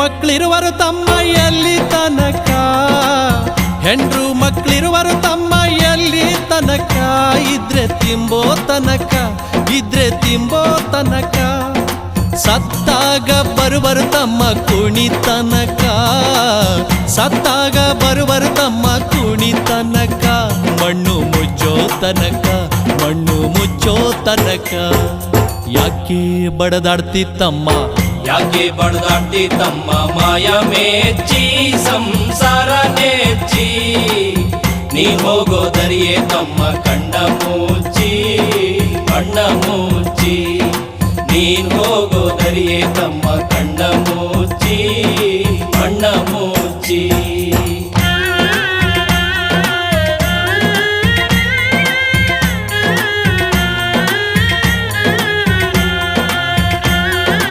ಮಕ್ಕಳಿರುವರು ತಮ್ಮ ಎಲ್ಲಿ ತನಕ, ಹೆಂಡ್ರು ಮಕ್ಕಳಿರುವರು ತಮ್ಮ ಎಲ್ಲಿ ತನಕ, ಇದ್ರೆ ತಿಂಬೋ ತನಕ, ಇದ್ರೆ ತಿಂಬೋ ತನಕ, ಸತ್ತಾಗ ಬರುವರು ತಮ್ಮ ಕುಣಿ ತನಕ, ಸತ್ತಾಗ ಬರುವರು ತಮ್ಮ ಕುಣಿ ತನಕ, ಮಣ್ಣು ಮುಚ್ಚೋ ತನಕ, ಮಣ್ಣು ಮುಚ್ಚೋ ತನಕ. ಯಾಕೆ ಬಡದಾಡ್ತಿತ್ತಮ್ಮ, ಯಾಕೆ ಬಡದಾಡ್ತಿತ್ತಮ್ಮ, ಮಾಯ ಮೇಚ್ಚಿ ಸಂಸಾರ ನೆಚ್ಚಿ, ನೀ ಹೋಗೋ ದರಿಯೇ ತಮ್ಮ ಕಣ್ಣ ಮುಚ್ಚಿ, ಕಣ್ಣ ಮುಚ್ಚಿ, ನೀನ್ ಹೋಗೋ ದರಿಯೇ ತಮ್ಮ ಕಣ್ಣ ಮುಚ್ಚಿ.